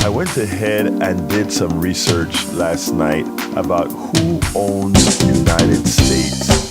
I went ahead and did some research last night about who owns United States.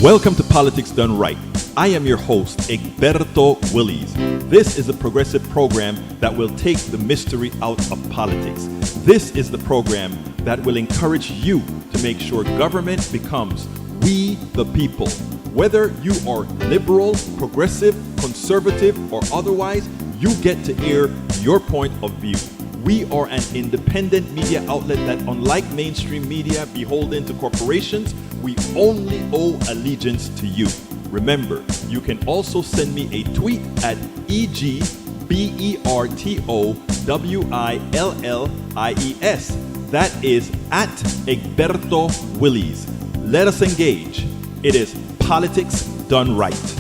Welcome to Politics Done Right. I am your host, Egberto Willies. This is a progressive program that will take the mystery out of politics. This is the program that will encourage you to make sure government becomes we the people. Whether you are liberal, progressive, conservative, or otherwise, you get to air your point of view. We are an independent media outlet that, unlike mainstream media beholden to corporations, we only owe allegiance to you. Remember, you can also send me a tweet at EGBERTOWILLIES. That is at Egberto Willies. Let us engage. It is Politics Done Right.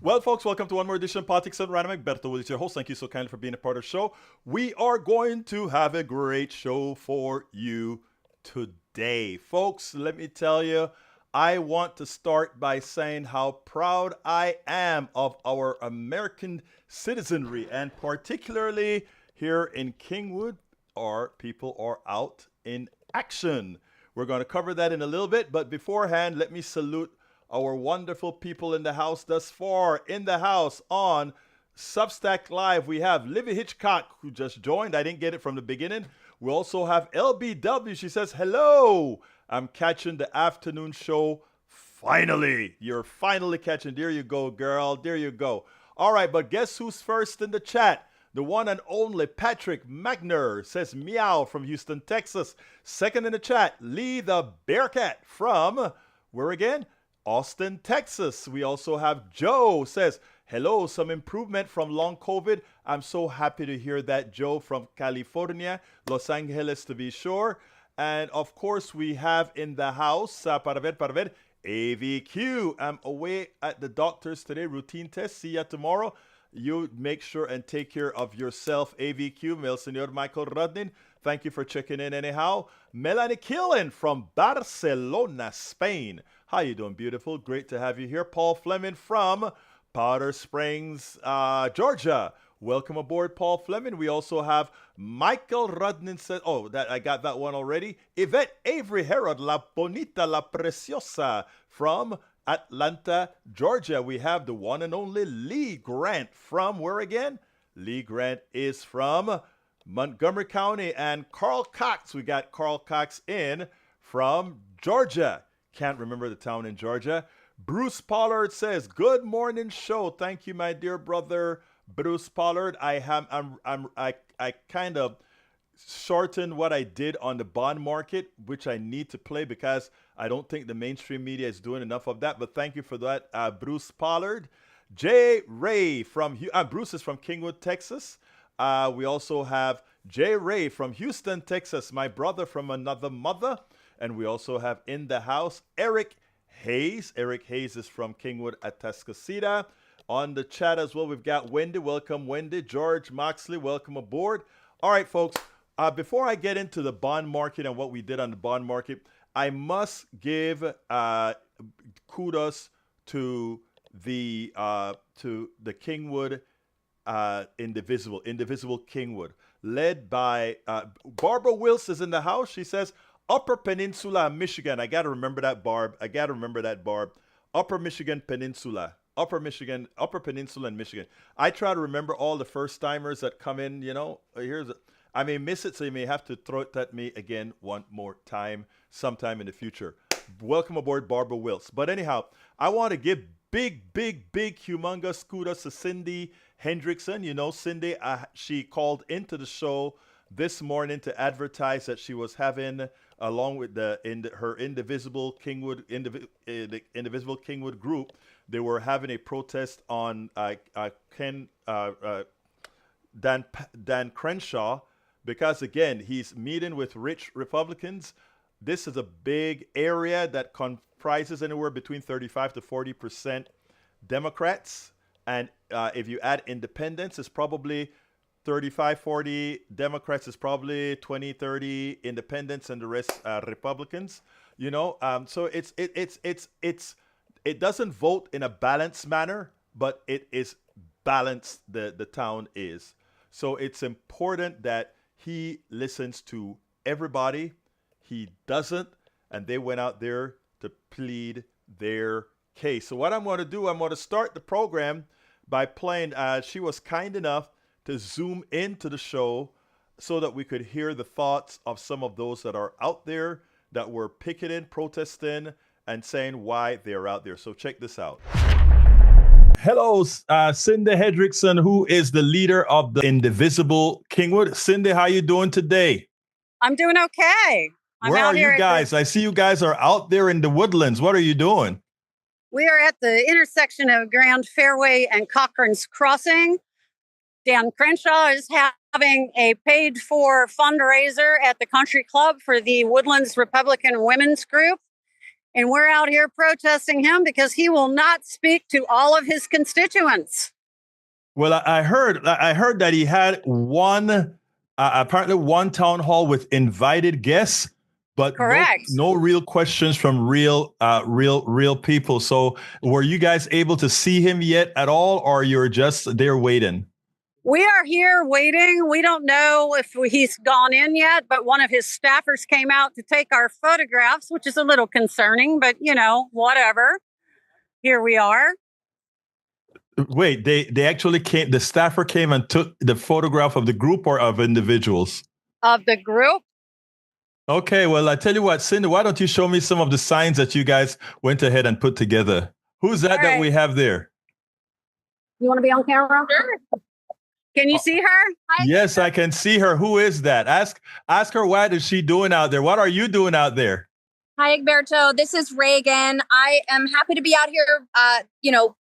Well, folks, welcome to one more edition of Politics Done Right. I'm Egberto Willies, your host. Thank you so kindly for being a part of the show. We are going to have a great show for you today. Folks, let me tell you, I want to start by saying how proud I am of our American citizenry, and particularly here in Kingwood, our people are out in action. We're going to cover that in a little bit, but beforehand, let me salute our wonderful people in the house thus far. In the house on Substack Live, we have Livy Hitchcock, who just joined. I didn't get it from the beginning. We also have LBW. She says, hello, I'm catching the afternoon show. Finally, you're finally catching. There you go, girl. There you go. All right, but guess who's first in the chat? The one and only Patrick Magner says meow from Houston, Texas. Second in the chat, Lee the Bearcat from, where again? Austin, Texas. We also have Joe says, hello, some improvement from long COVID. I'm so happy to hear that, Joe, from California, Los Angeles to be sure. And of course, we have in the house, para ver, AVQ. I'm away at the doctor's today, routine test. See ya tomorrow. You make sure and take care of yourself, AVQ. Mel Senor Michael Rudnin, thank you for checking in anyhow. Melanie Killen from Barcelona, Spain. How you doing, beautiful? Great to have you here. Paul Fleming from Powder Springs, Georgia. Welcome aboard, Paul Fleming. We also have Michael Rudnin said, oh, that I got that one already. Yvette Avery Herod, La Bonita, La Preciosa from Atlanta, Georgia. We have the one and only Lee Grant from where again? Lee Grant is from Montgomery County. And Carl Cox, we got Carl Cox in from Georgia. Can't remember the town in Georgia. Bruce Pollard says, good morning show. Thank you, my dear brother, Bruce Pollard. I kind of shortened what I did on the bond market, which I need to play because I don't think the mainstream media is doing enough of that. But thank you for that, Bruce Pollard. Jay Ray from Bruce is from Kingwood, Texas. We also have Jay Ray from Houston, Texas, my brother from another mother. And we also have in the house Eric Hayes. Eric Hayes is from Kingwood, Atascocita. On the chat as well, we've got Wendy. Welcome, Wendy. George Moxley, welcome aboard. All right, folks. Before I get into the bond market and what we did on the bond market, I must give kudos to the Kingwood Indivisible Kingwood, led by Barbara Wills is in the house. She says, Upper Peninsula, Michigan. I got to remember that, Barb. Upper Michigan Peninsula. Upper Peninsula in Michigan. I try to remember all the first timers that come in, I may miss it, so you may have to throw it at me again one more time sometime in the future. Welcome aboard, Barbara Wills. But anyhow, I want to give big, humongous kudos to Cindy Hendrickson. Cindy, she called into the show this morning to advertise that she was having, along with her Indivisible Kingwood group, they were having a protest on Dan Crenshaw, because again, he's meeting with rich Republicans. This is a big area that comprises anywhere between 35 to 40% Democrats. And if you add independents, it's probably 35, 40 Democrats, is probably 20, 30 independents, and the rest Republicans. So it doesn't vote in a balanced manner, but it is balanced. The town is. So it's important that he listens to everybody. He doesn't, and they went out there to plead their case. So what I'm going to do, I'm going to start the program by playing. She was kind enough to zoom into the show so that we could hear the thoughts of some of those that are out there that were picketing, protesting, and saying why they're out there. So check this out. Hello, Cindy Hendrickson, who is the leader of the Indivisible Kingwood. Cindy, how you doing today? I'm doing okay. Where are you guys? I see you guys are out there in the Woodlands. What are you doing? We are at the intersection of Grand Fairway and Cochran's Crossing. Dan Crenshaw is having a paid-for fundraiser at the country club for the Woodlands Republican Women's Group. And we're out here protesting him because he will not speak to all of his constituents. Well, I heard that he had apparently one town hall with invited guests, but no real questions from real people. So were you guys able to see him yet at all, or you're just there waiting? We are here waiting. We don't know if he's gone in yet, but one of his staffers came out to take our photographs, which is a little concerning, but whatever. Here we are. Wait, they actually came, the staffer came and took the photograph of the group or of individuals? Of the group. Okay, well, I tell you what, Cindy, why don't you show me some of the signs that you guys went ahead and put together? Who's that we have there? You want to be on camera? Sure. Can you see her? Yes, I can see her. Who is that? Ask her what is she doing out there? What are you doing out there? Hi, Egberto. This is Reagan. I am happy to be out here.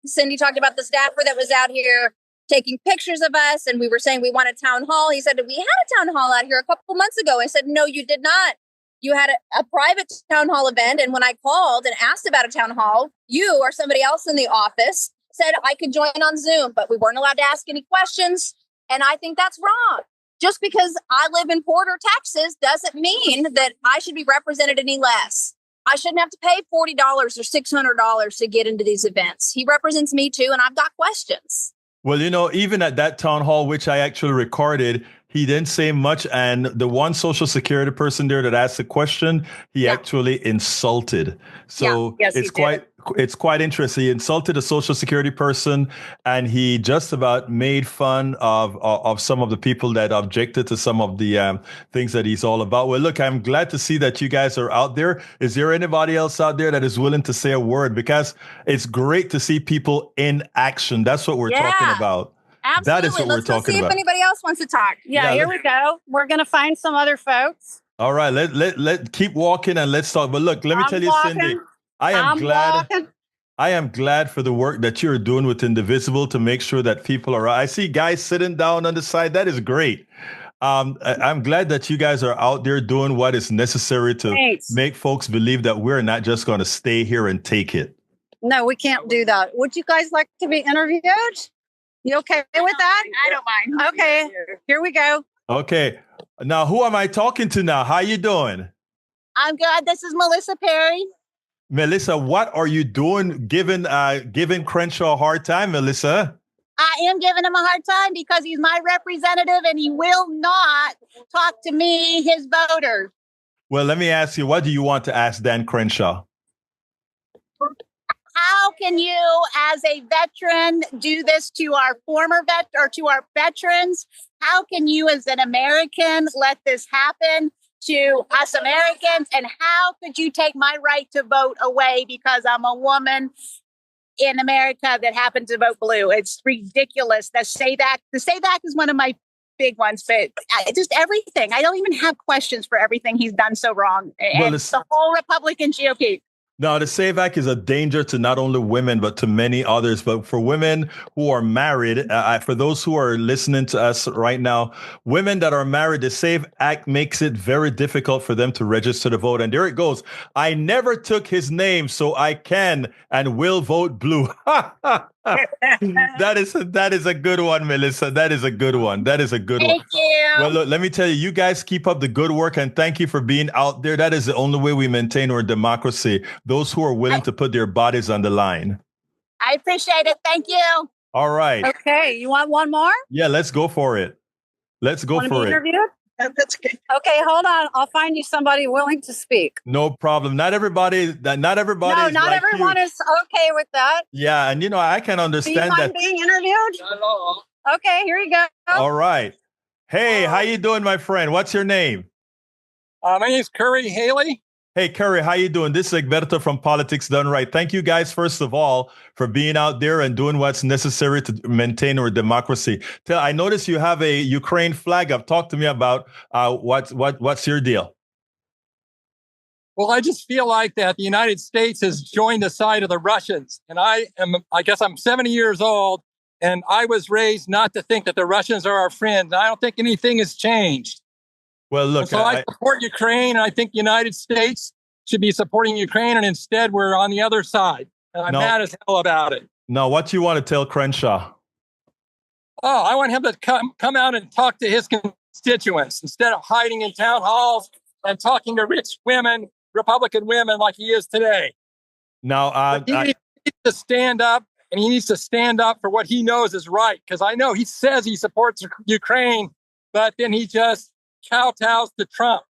Cindy talked about the staffer that was out here taking pictures of us, and we were saying we want a town hall. He said, we had a town hall out here a couple months ago. I said, no, you did not. You had a private town hall event. And when I called and asked about a town hall, you or somebody else in the office said I could join on Zoom, but we weren't allowed to ask any questions. And I think that's wrong. Just because I live in Porter, Texas, doesn't mean that I should be represented any less. I shouldn't have to pay $40 or $600 to get into these events. He represents me too, and I've got questions. Well, even at that town hall, which I actually recorded, he didn't say much. And the one Social Security person there that asked the question, he actually insulted. So it's quite interesting. He insulted a Social Security person, and he just about made fun of some of the people that objected to some of the things that he's all about. Well, look, I'm glad to see that you guys are out there. Is there anybody else out there that is willing to say a word? Because it's great to see people in action. That's what we're talking about. Absolutely. That is what we're talking about. See if anybody else wants to talk. Yeah, here we go. We're going to find some other folks. All right, let keep walking and let's talk. But look, let me tell you, Cindy, I am glad for the work that you're doing with Indivisible to make sure that people are. I see guys sitting down on the side. That is great. I'm glad that you guys are out there doing what is necessary to make folks believe that we're not just going to stay here and take it. No, we can't do that. Would you guys like to be interviewed? You okay with that? I don't mind. Okay, here we go. Okay. Now, who am I talking to now? How you doing? I'm good. This is Melissa Perry. Melissa, what are you doing giving Crenshaw a hard time, Melissa? I am giving him a hard time because he's my representative and he will not talk to me, his voters. Well, let me ask you, what do you want to ask Dan Crenshaw? How can you, as a veteran, do this to our to our veterans? How can you, as an American, let this happen to us Americans? And how could you take my right to vote away because I'm a woman in America that happened to vote blue? It's ridiculous. The SAVAC is one of my big ones, but just everything. I don't even have questions for everything he's done so wrong. And the whole Republican GOP. No, the SAVE Act is a danger to not only women, but to many others. But for women who are married, for those who are listening to us right now, women that are married, the SAVE Act makes it very difficult for them to register to vote. And there it goes. I never took his name, so I can and will vote blue. That is a good one, Melissa. That is a good one. Thank you. Well, look, let me tell you, you guys keep up the good work and thank you for being out there. That is the only way we maintain our democracy. Those who are willing to put their bodies on the line. I appreciate it. Thank you. All right. Okay. You want one more? Yeah, let's go for it. Let's go for it. Interviewed? Okay, hold on. I'll find you somebody willing to speak. No problem. Not everybody. No, not everyone is okay with that. Yeah, and I can understand that. Do you mind that. being interviewed? Hello. Okay, here you go. All right. Hey, how you doing, my friend? What's your name? My name is Curry Haley. Hey, Curry, how you doing? This is Egberto from Politics Done Right. Thank you guys, first of all, for being out there and doing what's necessary to maintain our democracy. I noticed you have a Ukraine flag up. Talk to me about what's your deal? Well, I just feel like that the United States has joined the side of the Russians. And I guess I'm 70 years old, and I was raised not to think that the Russians are our friends. I don't think anything has changed. Well, look, so I support Ukraine, and I think the United States should be supporting Ukraine, and instead we're on the other side. And I'm mad as hell about it. Now, what do you want to tell Crenshaw? Oh, I want him to come out and talk to his constituents instead of hiding in town halls and talking to rich women, Republican women, like he is today. Now, he needs to stand up, and he needs to stand up for what he knows is right. Because I know he says he supports Ukraine, but then he just kowtows to Trump.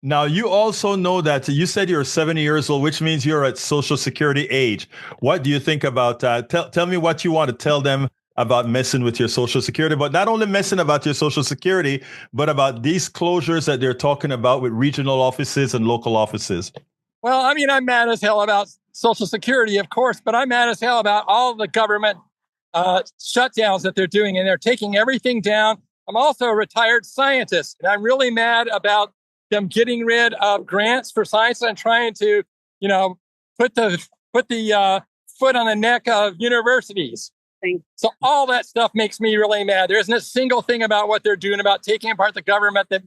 Now, you also know that you said you're 70 years old, which means you're at Social Security age. What do you think about that? Tell me what you want to tell them about messing with your Social Security, but not only messing about your Social Security, but about these closures that they're talking about with regional offices and local offices. Well, I mean, I'm mad as hell about Social Security, of course, but I'm mad as hell about all the government shutdowns that they're doing, and they're taking everything down. I'm also a retired scientist, and I'm really mad about them getting rid of grants for science and trying to, put the foot on the neck of universities. So all that stuff makes me really mad. There isn't a single thing about what they're doing about taking apart the government that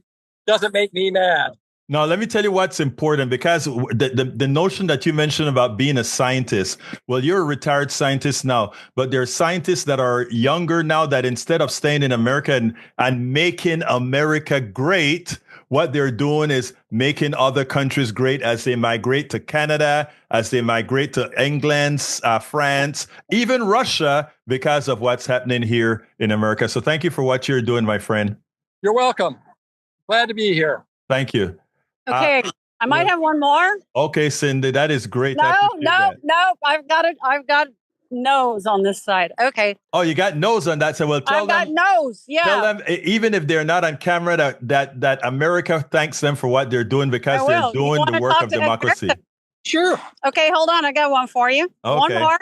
doesn't make me mad. Now, let me tell you what's important, because the notion that you mentioned about being a scientist, well, you're a retired scientist now, but there are scientists that are younger now that instead of staying in America and making America great, what they're doing is making other countries great as they migrate to Canada, as they migrate to England, France, even Russia, because of what's happening here in America. So thank you for what you're doing, my friend. You're welcome. Glad to be here. Thank you. Okay, I might have one more. Okay, Cindy, that is great. No. I've got nose on this side. Okay. Oh, you got nose on that. So well, tell them. I've got nose. Yeah. Tell them, even if they're not on camera, that America thanks them for what they're doing, because they're doing the work of democracy. Sure. Okay, hold on. I got one for you. Okay. One more.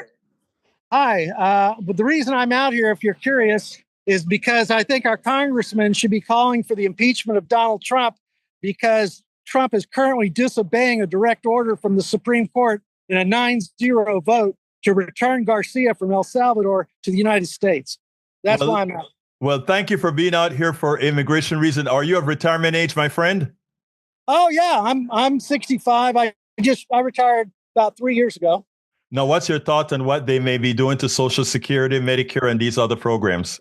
Hi. But the reason I'm out here, if you're curious, is because I think our congressman should be calling for the impeachment of Donald Trump, because Trump is currently disobeying a direct order from the Supreme Court in a 9-0 vote to return Garcia from El Salvador to the United States. That's why I'm out. Well, thank you for being out here for immigration reason. Are you of retirement age, my friend? Oh yeah, I'm 65. I retired about 3 years ago. Now, what's your thoughts on what they may be doing to Social Security, Medicare, and these other programs?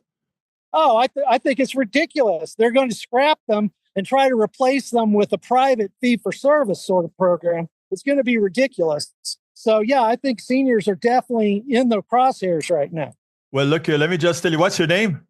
Oh, I think it's ridiculous. They're going to scrap them and try to replace them with a private fee-for-service sort of program. It's going to be ridiculous. So, yeah, I think seniors are definitely in the crosshairs right now. Well, look here, let me just tell you, what's your name?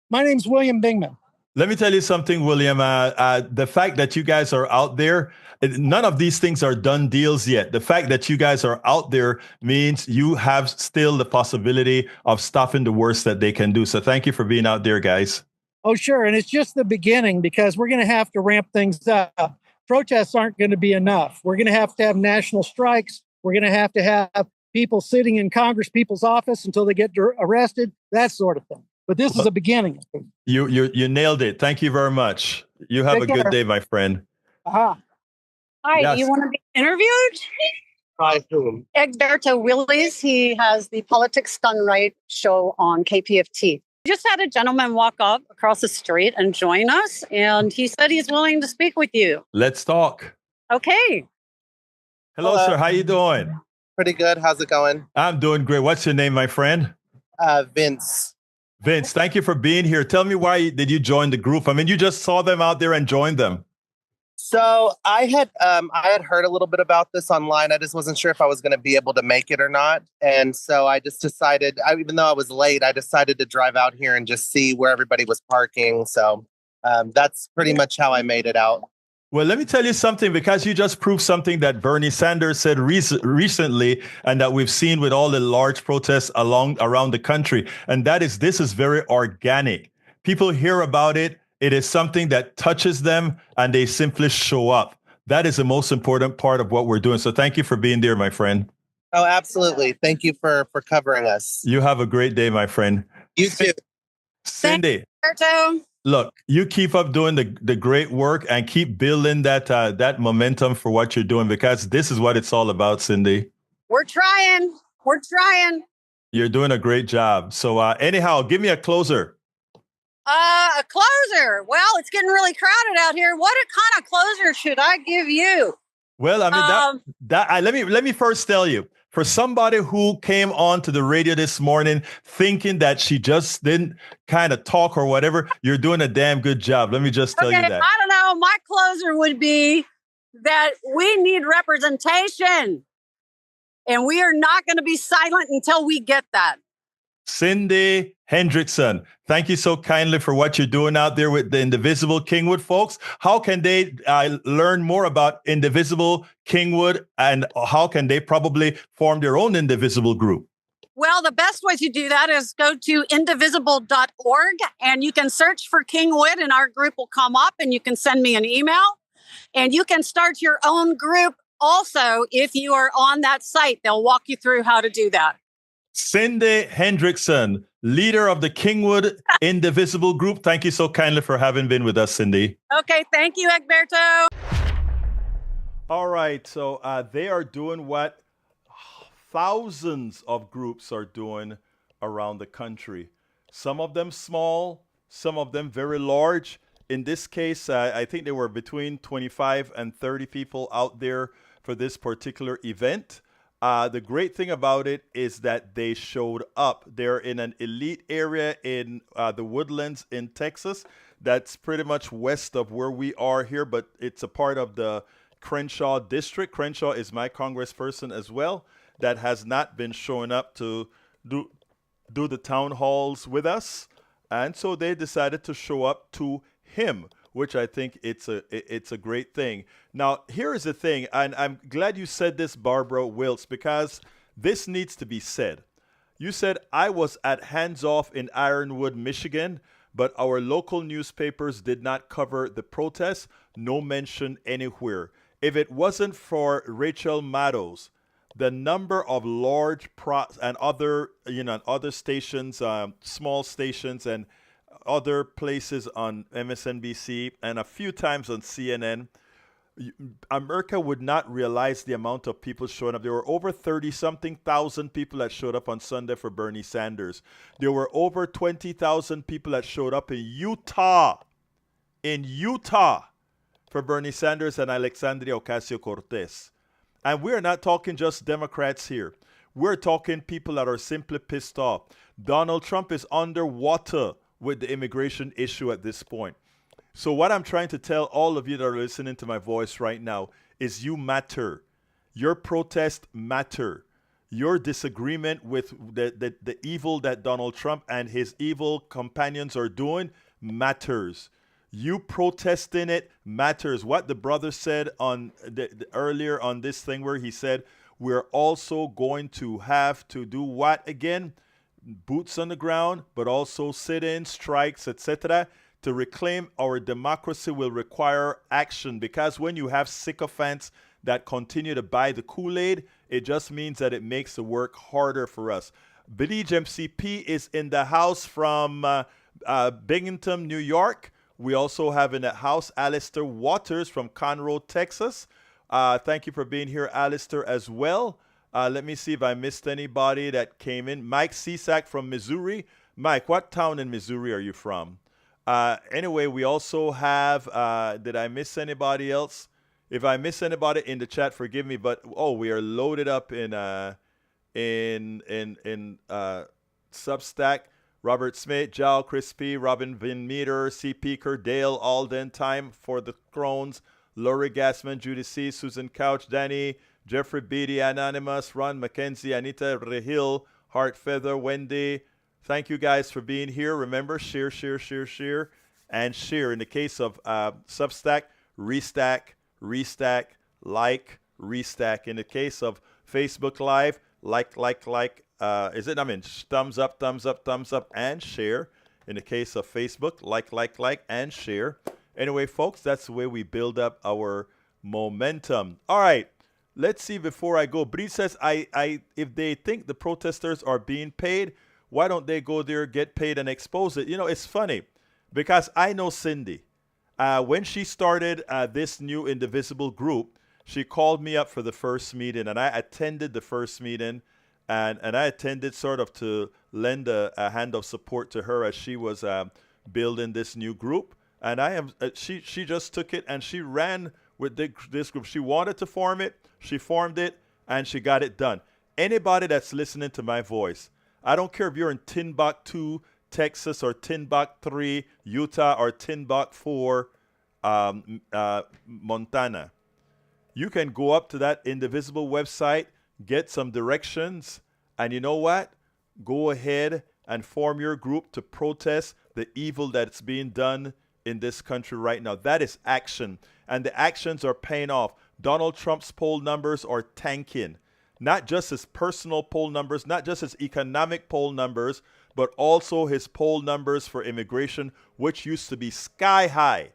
My name's William Bingman. Let me tell you something, William. The fact that you guys are out there, none of these things are done deals yet. The fact that you guys are out there means you have still the possibility of stopping the worst that they can do. So thank you for being out there, guys. Oh, sure. And it's just the beginning, because we're going to have to ramp things up. Protests aren't going to be enough. We're going to have national strikes. We're going to have people sitting in Congress people's office until they get arrested, that sort of thing. But this is a beginning. You nailed it. Thank you very much. You have a good day, my friend. Uh-huh. Hi, Yes. do you want to be interviewed? Hi, to him. Egberto Willis. He has the Politics Done Right show on KPFT. Just had a gentleman walk up across the street and join us, and he said he's willing to speak with you. Let's talk. Okay. Hello, sir. How you doing? Pretty good. How's it going? I'm doing great. What's your name, my friend? Vince. Vince, thank you for being here. Tell me, why did you join the group? I mean, you just saw them out there and joined them. So I had heard a little bit about this online. I just wasn't sure if I was going to be able to make it or not. And so I just decided, even though I was late, I decided to drive out here and just see where everybody was parking. So that's pretty much how I made it out. Well, let me tell you something, because you just proved something that Bernie Sanders said recently, and that we've seen with all the large protests around the country. And that is, this is very organic. People hear about it. It is something that touches them, and they simply show up. That is the most important part of what we're doing. So thank you for being there, my friend. Oh, absolutely. Thank you for covering us. You have a great day, my friend. You too. Cindy. Egberto. Look, you keep up doing the great work and keep building that momentum for what you're doing, because this is what it's all about, Cindy. We're trying. We're trying. You're doing a great job. So anyhow, give me a closer. A closer. Well, it's getting really crowded out here. What kind of closer should I give you? Well, I mean, let me first tell you, for somebody who came on to the radio this morning thinking that she just didn't kind of talk or whatever, you're doing a damn good job. Let me just tell you that. I don't know. My closer would be that we need representation, and we are not going to be silent until we get that. Cindy Hendrickson, thank you so kindly for what you're doing out there with the Indivisible Kingwood folks. How can they learn more about Indivisible Kingwood, and how can they probably form their own Indivisible group? Well, the best way to do that is go to indivisible.org, and you can search for Kingwood, and our group will come up, and you can send me an email, and you can start your own group also. If you are on that site, they'll walk you through how to do that. Cindy Hendrickson, leader of the Kingwood Indivisible Group. Thank you so kindly for having been with us, Cindy. Okay, thank you, Egberto. All right, so they are doing what thousands of groups are doing around the country. Some of them small, some of them very large. In this case, I think there were between 25 and 30 people out there for this particular event. The great thing about it is that they showed up. They're in an elite area in the Woodlands in Texas. That's pretty much west of where we are here, but it's a part of the Crenshaw district. Crenshaw is my congressperson as well that has not been showing up to do the town halls with us. And so they decided to show up to him, which I think it's a great thing. Now, here is the thing, and I'm glad you said this, Barbara Wiltz, because this needs to be said. You said, I was at Hands Off in Ironwood, Michigan, but our local newspapers did not cover the protest. No mention anywhere. If it wasn't for Rachel Maddows, the number of large and other stations, small stations, and other places on MSNBC and a few times on CNN, America would not realize the amount of people showing up. There were over 30-something thousand people that showed up on Sunday for Bernie Sanders. There were over 20,000 people that showed up in Utah, for Bernie Sanders and Alexandria Ocasio-Cortez. And we're not talking just Democrats here. We're talking people that are simply pissed off. Donald Trump is underwater with the immigration issue at this point. So what I'm trying to tell all of you that are listening to my voice right now is you matter. Your protest matter. Your disagreement with the evil that Donald Trump and his evil companions are doing matters. You protesting it matters. What the brother said on earlier on this thing where he said, we're also going to have to do what again? Boots on the ground, but also sit-ins, strikes, etc. To reclaim our democracy will require action, because when you have sycophants that continue to buy the Kool-Aid, it just means that it makes the work harder for us. Bidij MCP is in the house from Binghamton, New York. We also have in the house Alistair Waters from Conroe, Texas. Thank you for being here, Alistair, as well. Let me see if I missed anybody that came in. Mike Cisak from Missouri. Mike, what town in Missouri are you from? Anyway, we also have, did I miss anybody else? If I miss anybody in the chat, forgive me, but, we are loaded up in Substack. Robert Smith, Jal Crispy, Robin Van Meter, C.P. Dale, Alden, Time for the Crones, Laurie Gassman, Judy C., Susan Couch, Danny, Jeffrey Beatty, Anonymous, Ron McKenzie, Anita Rehill, Heart Feather, Wendy. Thank you guys for being here. Remember, share, and share. In the case of Substack, restack, like, restack. In the case of Facebook Live, like. Thumbs up, and share. In the case of Facebook, like, and share. Anyway, folks, that's the way we build up our momentum. All right. Let's see before I go. Bree says, if they think the protesters are being paid, why don't they go there, get paid, and expose it? You know, it's funny because I know Cindy. When she started this new Indivisible group, she called me up for the first meeting, and I attended the first meeting, and I attended sort of to lend a hand of support to her as she was building this new group. And she just took it and she ran with this group. She wanted to form it. She formed it, and she got it done. Anybody that's listening to my voice, I don't care if you're in Timbuktu, Texas, or Timbuktu 3, Utah, or Timbuktu 4, Montana. You can go up to that Indivisible website, get some directions, and you know what? Go ahead and form your group to protest the evil that's being done in this country right now. That is action, and the actions are paying off. Donald Trump's poll numbers are tanking. Not just his personal poll numbers, not just his economic poll numbers, but also his poll numbers for immigration, which used to be sky high.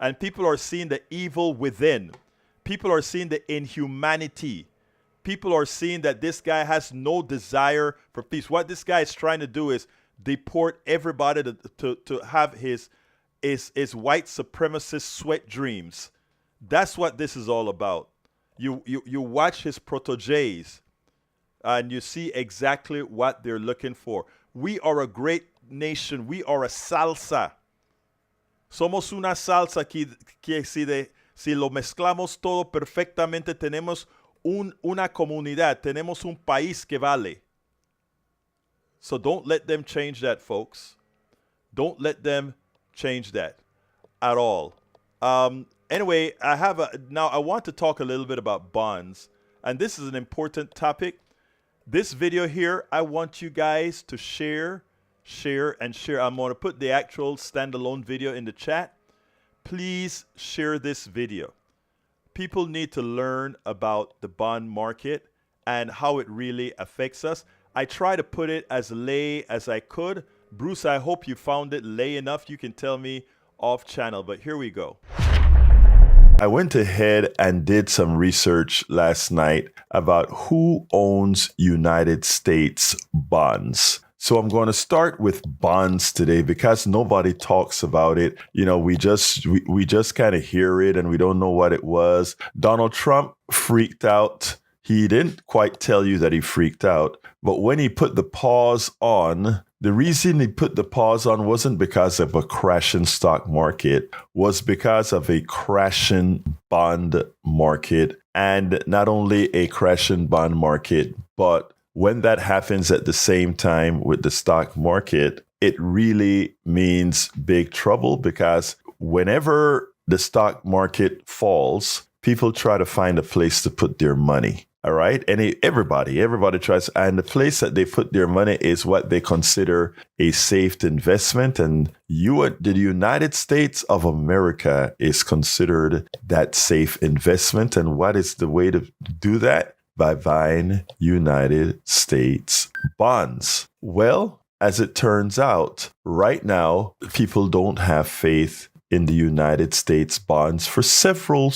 And people are seeing the evil within. People are seeing the inhumanity. people are seeing that this guy has no desire for peace. What this guy is trying to do is deport everybody to have his white supremacist sweat dreams. That's what this is all about. You watch his proteges and you see exactly what they're looking for. We are a great nation. We are a salsa. Somos una salsa que si lo mezclamos todo perfectamente, tenemos una comunidad, tenemos un país que vale. So don't let them change that, folks. Don't let them change that at all. Anyway, now I want to talk a little bit about bonds. And this is an important topic. This video here, I want you guys to share. I'm going to put the actual standalone video in the chat. Please share this video. People need to learn about the bond market and how it really affects us. I try to put it as lay as I could. Bruce, I hope you found it lay enough. You can tell me off channel, but here we go. I went ahead and did some research last night about who owns United States bonds. So I'm going to start with bonds today because nobody talks about it. You know, we just kind of hear it and we don't know what it was. Donald Trump freaked out. He didn't quite tell you that he freaked out, but when he put the pause on, the reason he put the pause on wasn't because of a crashing stock market, was because of a crashing bond market. And not only a crashing bond market, but when that happens at the same time with the stock market, it really means big trouble because whenever the stock market falls, people try to find a place to put their money. All right. And everybody tries. And the place that they put their money is what they consider a safe investment. And the United States of America is considered that safe investment. And what is the way to do that? By buying United States bonds. Well, as it turns out, right now, people don't have faith in the United States bonds for several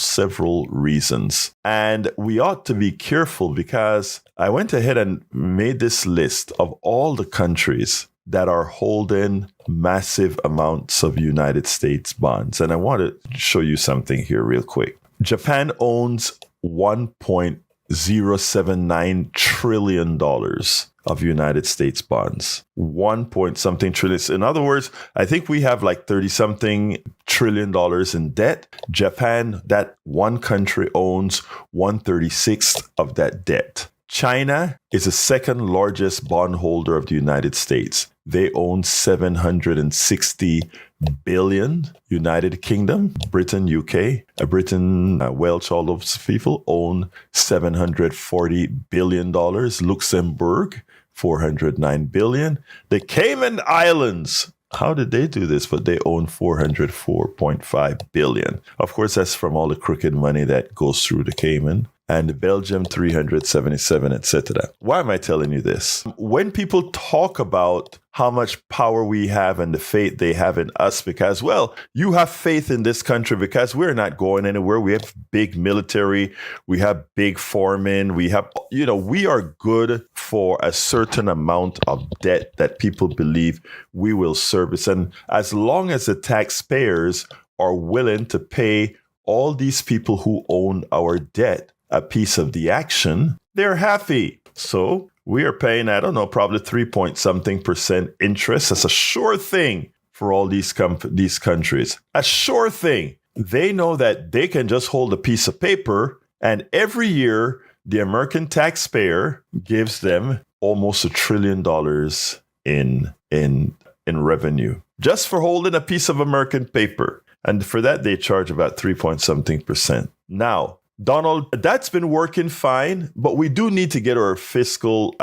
reasons. And we ought to be careful because I went ahead and made this list of all the countries that are holding massive amounts of United States bonds. And I want to show you something here real quick. Japan owns $1.079 trillion of United States bonds. 1 point something trillion. In other words, I think we have like 30 something trillion dollars in debt. Japan, that one country, owns 1/36 of that debt. China is the second largest bondholder of the United States. They own 760 billion. United Kingdom, Britain, UK, Welsh, all those people own $740 billion. Luxembourg, $409 billion. The Cayman Islands, how did they do this? But they own $404.5 billion. Of course, that's from all the crooked money that goes through the Cayman. And Belgium, 377, etc. Why am I telling you this? When people talk about how much power we have and the faith they have in us, because, well, you have faith in this country because we're not going anywhere. We have big military. We have big farming. We have, we are good for a certain amount of debt that people believe we will service. And as long as the taxpayers are willing to pay all these people who own our debt a piece of the action, they're happy. So we are paying, I don't know, probably 3-point-something% interest. That's a sure thing for all these countries. A sure thing. They know that they can just hold a piece of paper, and every year the American taxpayer gives them almost $1 trillion in revenue just for holding a piece of American paper. And for that, they charge about 3-point-something%. Now, Donald, that's been working fine, but we do need to get our fiscal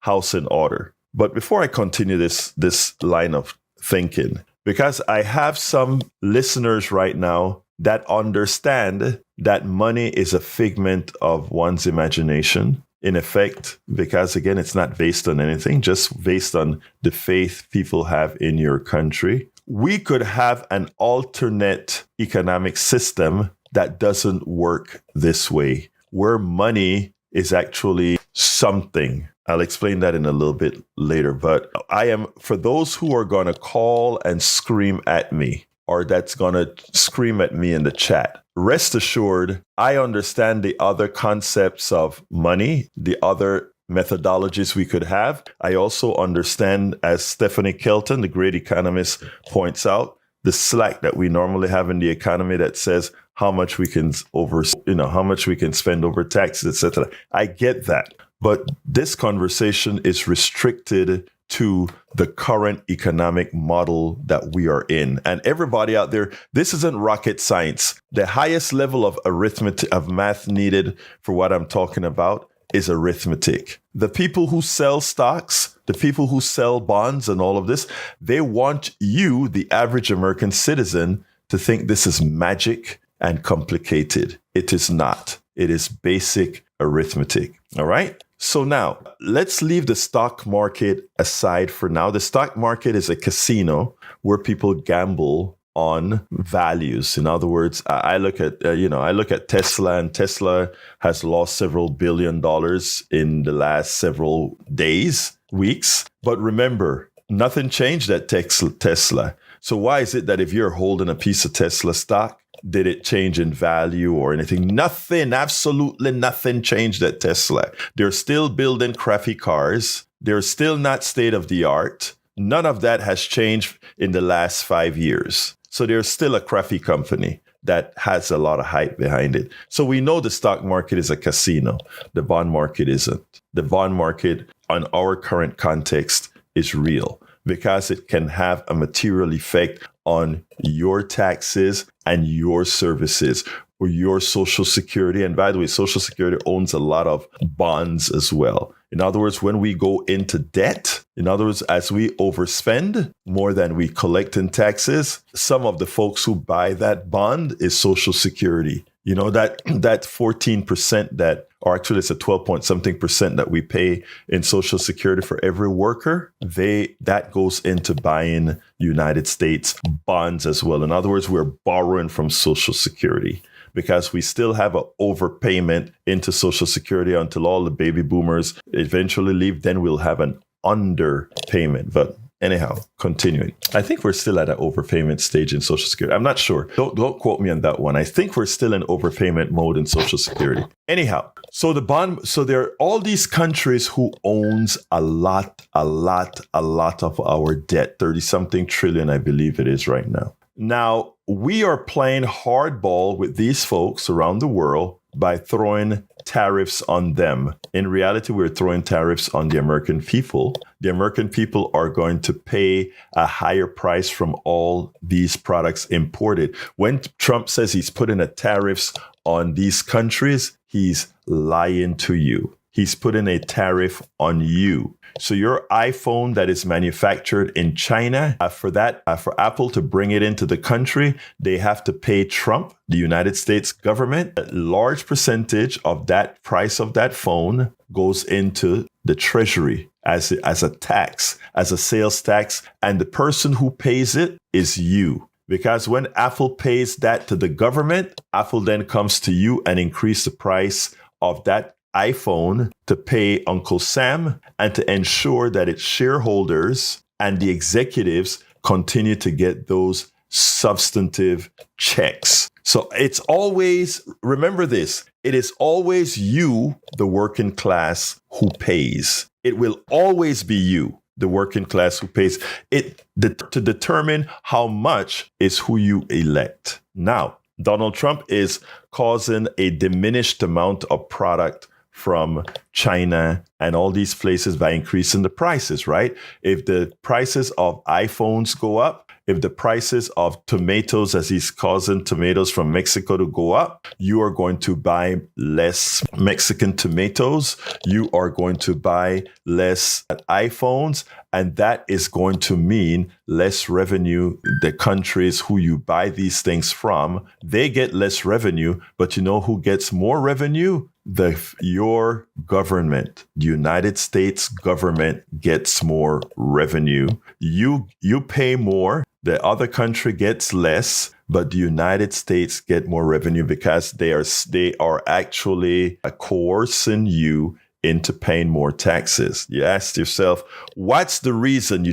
house in order. But before I continue this line of thinking, because I have some listeners right now that understand that money is a figment of one's imagination, in effect, because again, it's not based on anything, just based on the faith people have in your country. We could have an alternate economic system that doesn't work this way, where money is actually something. I'll explain that in a little bit later. But for those who are going to call and scream at me, or that's going to scream at me in the chat, rest assured, I understand the other concepts of money, the other methodologies we could have. I also understand, as Stephanie Kelton, the great economist, points out, the slack that we normally have in the economy that says how much we can how much we can spend over taxes, etc. I get that. But this conversation is restricted to the current economic model that we are in. And everybody out there, this isn't rocket science. The highest level of arithmetic, of math needed for what I'm talking about is arithmetic. The people who sell stocks, the people who sell bonds and all of this, they want you, the average American citizen, to think this is magic and complicated. It is not. It is basic arithmetic. All right? So now, let's leave the stock market aside for now. The stock market is a casino where people gamble on values. In other words, I look at Tesla, and Tesla has lost several $1 billion in the last several days, weeks. But remember, nothing changed at Tesla. So why is it that if you're holding a piece of Tesla stock, did it change in value or anything? Nothing, absolutely nothing changed at Tesla. They're still building crappy cars. They're still not state of the art. None of that has changed in the last 5 years. So they're still a crappy company that has a lot of hype behind it. So we know the stock market is a casino. The bond market isn't. The bond market, on our current context, is real because it can have a material effect on your taxes and your services or your Social Security. And by the way, Social Security owns a lot of bonds as well. In other words, when we go into debt, in other words, as we overspend more than we collect in taxes, some of the folks who buy that bond is Social Security. You know, that 14% or actually it's a 12 point something percent that we pay in Social Security for every worker, that goes into buying United States bonds as well. In other words, we're borrowing from Social Security because we still have an overpayment into Social Security until all the baby boomers eventually leave. Then we'll have an underpayment. But anyhow, continuing. I think we're still at an overpayment stage in Social Security. I'm not sure. Don't quote me on that one. I think we're still in overpayment mode in Social Security. Anyhow, so there are all these countries who owns a lot of our debt, 30-something trillion, I believe it is right now. Now, we are playing hardball with these folks around the world by throwing tariffs on them. In reality, we're throwing tariffs on the American people. The American people are going to pay a higher price from all these products imported. When Trump says he's putting a tariffs on these countries, he's lying to you. He's putting a tariff on you. So your iPhone that is manufactured in China, for Apple to bring it into the country, they have to pay Trump, the United States government. A large percentage of that price of that phone goes into the Treasury as a tax, as a sales tax. And the person who pays it is you. Because when Apple pays that to the government, Apple then comes to you and increase the price of that iPhone to pay Uncle Sam and to ensure that its shareholders and the executives continue to get those substantive checks. So it's always, remember this, it is always you, the working class, who pays. It will always be you, the working class, who pays. To determine how much is who you elect. Now, Donald Trump is causing a diminished amount of product from China and all these places by increasing the prices, right? If the prices of iPhones go up, if the prices of tomatoes, as he's causing tomatoes from Mexico to go up, you are going to buy less Mexican tomatoes. You are going to buy less iPhones. And that is going to mean less revenue. The countries who you buy these things from, they get less revenue. But you know who gets more revenue? your government, the United States government, gets more revenue. You pay more, the other country gets less, but the United States get more revenue because they are actually coercing you into paying more taxes. You ask yourself, what's the reason?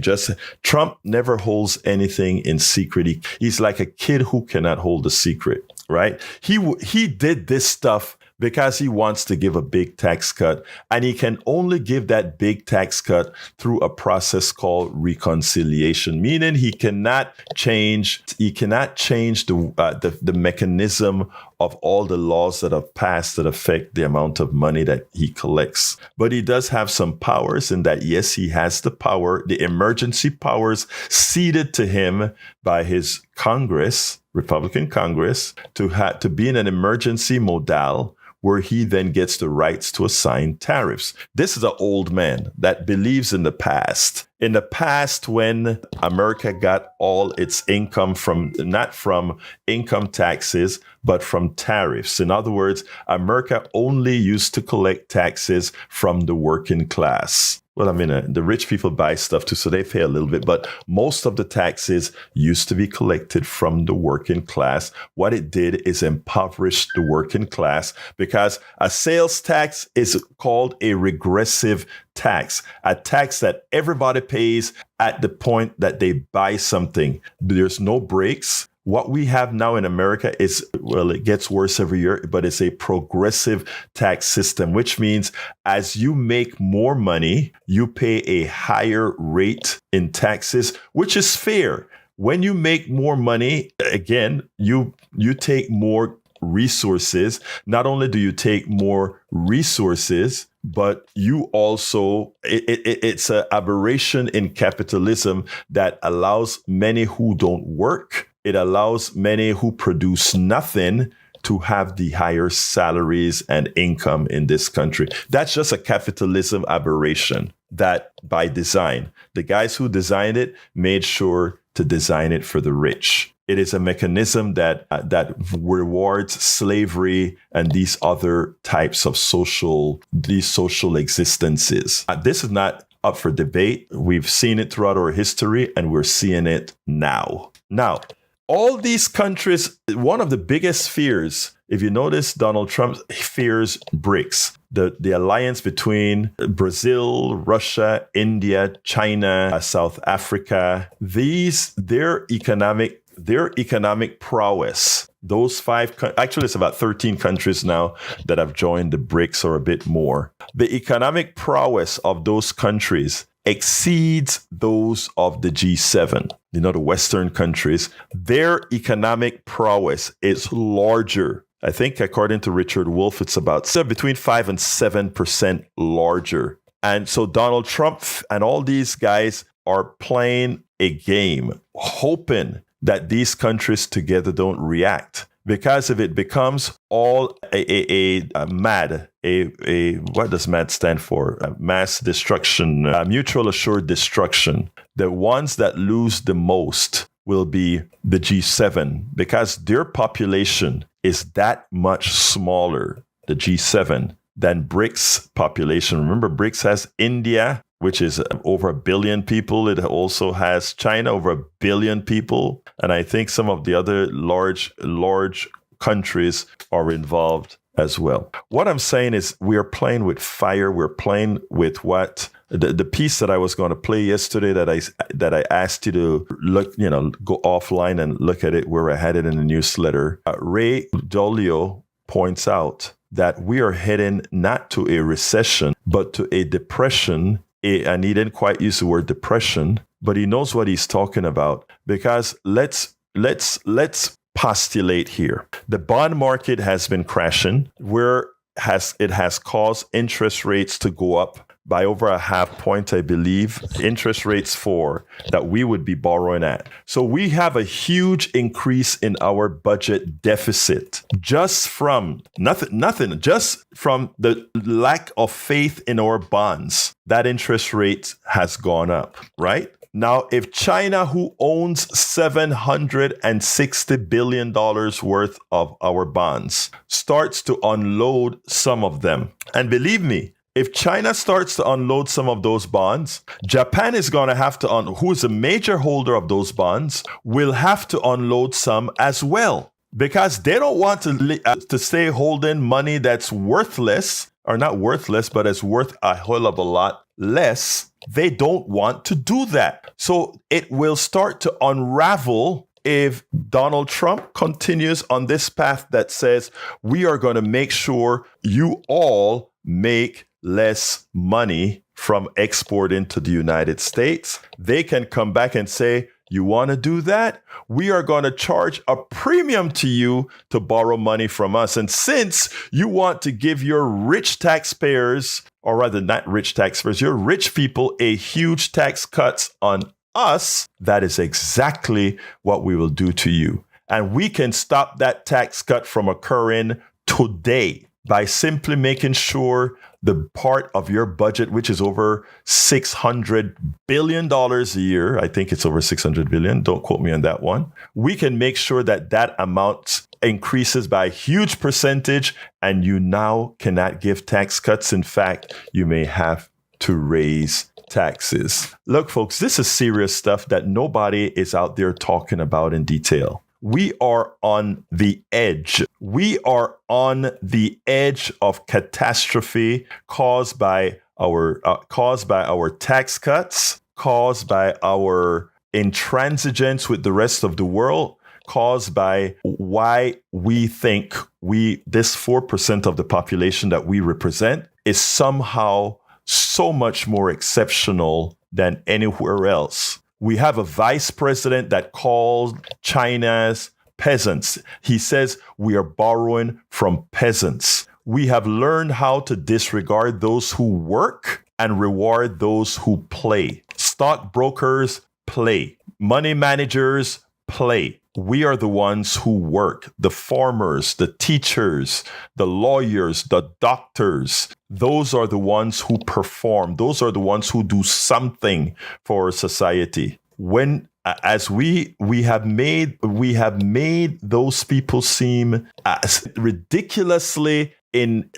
Trump never holds anything in secret. He's like a kid who cannot hold a secret, right? He did this stuff because he wants to give a big tax cut, and he can only give that big tax cut through a process called reconciliation, meaning he cannot change the mechanism of all the laws that have passed that affect the amount of money that he collects. But he does have some powers in that, yes, he has the power, the emergency powers ceded to him by his Congress, Republican Congress, to be in an emergency modal where he then gets the rights to assign tariffs. This is an old man that believes in the past. In the past, when America got all its income not from income taxes, but from tariffs. In other words, America only used to collect taxes from the working class. Well, I mean, the rich people buy stuff too, so they pay a little bit, but most of the taxes used to be collected from the working class. What it did is impoverish the working class because a sales tax is called a regressive tax, a tax that everybody pays at the point that they buy something. There's no breaks. What we have now in America is, well, it gets worse every year, but it's a progressive tax system, which means as you make more money, you pay a higher rate in taxes, which is fair. When you make more money, again, you take more resources. Not only do you take more resources, but you also, it's an aberration in capitalism that allows many who don't work. It allows many who produce nothing to have the higher salaries and income in this country. That's just a capitalism aberration that by design, the guys who designed it made sure to design it for the rich. It is a mechanism that rewards slavery and these other types of social existences. This is not up for debate. We've seen it throughout our history, and we're seeing it now. Now, all these countries, one of the biggest fears, if you notice, Donald Trump fears BRICS, the alliance between Brazil, Russia, India, China, South Africa. Their economic prowess. Those actually, it's about 13 countries now that have joined the BRICS or a bit more. The economic prowess of those countries exceeds those of the G7, the Western countries. Their economic prowess is larger. I think according to Richard Wolff, it's about between 5 and 7% larger. And so Donald Trump and all these guys are playing a game, hoping that these countries together don't react. Because if it becomes all what does MAD stand for? Mass destruction, mutual assured destruction. The ones that lose the most will be the G7 because their population is that much smaller, the G7, than BRICS population. Remember, BRICS has India, which is over 1 billion people. It also has China, over 1 billion people. And I think some of the other large countries are involved as well. What I'm saying is we are playing with fire. We're playing with what the piece that I was going to play yesterday that I asked you to look, go offline and look at it where I had it in the newsletter. Ray Dalio points out that we are heading not to a recession, but to a depression. And he didn't quite use the word depression, but he knows what he's talking about. Because let's postulate here. The bond market has been crashing, it has caused interest rates to go up by over a half point, I believe, interest rates that we would be borrowing at. So we have a huge increase in our budget deficit just from just from the lack of faith in our bonds. That interest rate has gone up, right? Now, if China, who owns $760 billion worth of our bonds, starts to unload some of them, and believe me, if China starts to unload some of those bonds, Japan is going to have to, who is a major holder of those bonds, will have to unload some as well. Because they don't want to stay holding money that's worthless, or not worthless, but it's worth a whole of a lot less. They don't want to do that. So it will start to unravel if Donald Trump continues on this path that says we are going to make sure you all make less money from exporting to the United States. They can come back and say, you want to do that? We are going to charge a premium to you to borrow money from us. And since you want to give your rich taxpayers, or rather not rich taxpayers, your rich people a huge tax cuts on us, that is exactly what we will do to you. And we can stop that tax cut from occurring today by simply making sure the part of your budget, which is over $600 billion a year, I think it's over $600 billion, don't quote me on that one, we can make sure that that amount increases by a huge percentage, and you now cannot give tax cuts. In fact, you may have to raise taxes. Look, folks, this is serious stuff that nobody is out there talking about in detail. We are on the edge. We are on the edge of catastrophe caused by our tax cuts, caused by our intransigence with the rest of the world, caused by why we think this 4% of the population that we represent is somehow so much more exceptional than anywhere else. We have a vice president that calls China's peasants. He says we are borrowing from peasants. We have learned how to disregard those who work and reward those who play. Stockbrokers play. Money managers play. We are the ones who work. The farmers, the teachers, the lawyers, the doctors. Those are the ones who perform. Those are the ones who do something for society. When, as we have made those people seem as ridiculously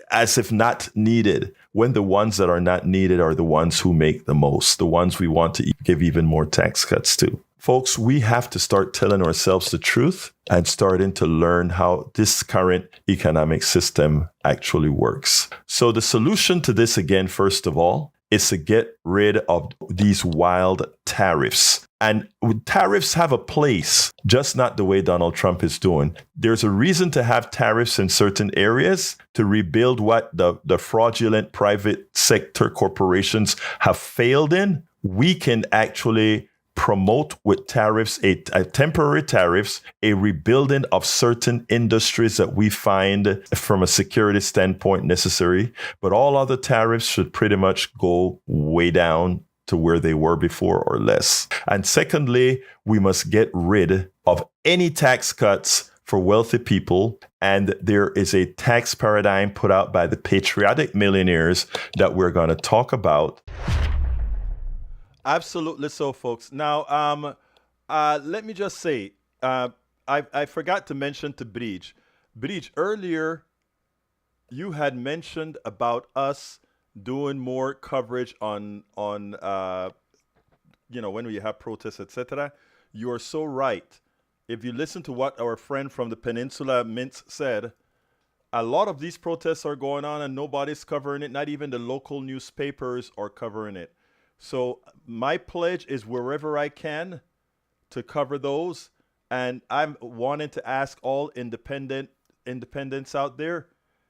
as if not needed, when the ones that are not needed are the ones who make the most, the ones we want to give even more tax cuts to. Folks, we have to start telling ourselves the truth and starting to learn how this current economic system actually works. So the solution to this, again, first of all, is to get rid of these wild tariffs. And tariffs have a place, just not the way Donald Trump is doing. There's a reason to have tariffs in certain areas to rebuild what the fraudulent private sector corporations have failed in. We can actually promote with tariffs, a temporary tariffs, a rebuilding of certain industries that we find from a security standpoint necessary. But all other tariffs should pretty much go way down to where they were before or less. And secondly, we must get rid of any tax cuts for wealthy people. And there is a tax paradigm put out by the patriotic millionaires that we're going to talk about. Absolutely so, folks. Now, let me just say, I forgot to mention to Bridge. Bridge, earlier you had mentioned about us doing more coverage on when we have protests, etc. You are so right. If you listen to what our friend from the Peninsula Mintz said, a lot of these protests are going on and nobody's covering it. Not even the local newspapers are covering it. So my pledge is wherever I can to cover those. And I'm wanting to ask all independents out there,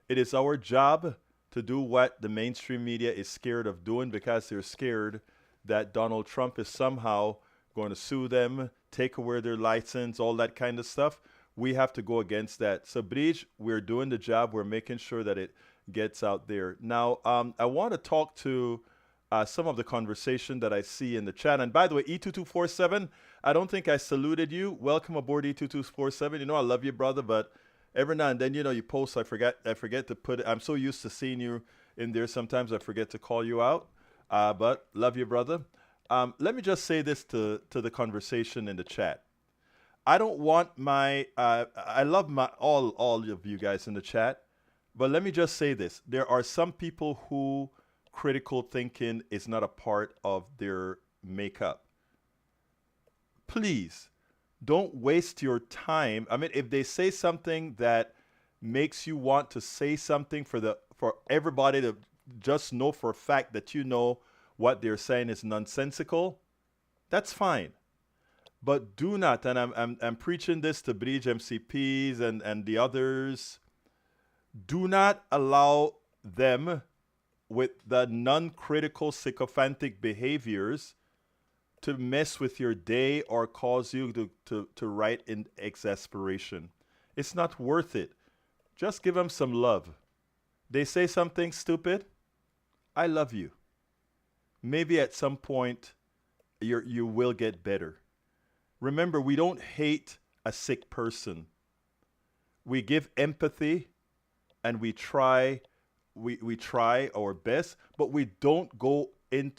it is our job to do what the mainstream media is scared of doing, because they're scared that Donald Trump is somehow going to sue them, take away their license, all that kind of stuff. We have to go against that. So, Bridge, we're doing the job. We're making sure that it gets out there. Now, I want to talk to some of the conversation that I see in the chat. And by the way, E2247, I don't think I saluted you. Welcome aboard, E2247. You know I love you, brother, but every now and then, you post, I forget to put it. I'm so used to seeing you in there. Sometimes I forget to call you out, but love you, brother. Let me just say this to the conversation in the chat. I don't want my I love my all of you guys in the chat, but let me just say this. There are some people who critical thinking is not a part of their makeup. Please don't waste your time. I mean, if they say something that makes you want to say something for everybody to just know for a fact that you know what they're saying is nonsensical, that's fine. But do not, and I'm preaching this to Bridge MCPs and the others, do not allow them with the non-critical sycophantic behaviors to mess with your day or cause you to write in exasperation. It's not worth it. Just give them some love. They say something stupid, I love you. Maybe at some point you will get better. Remember, we don't hate a sick person. We give empathy and we try our best, but we don't go through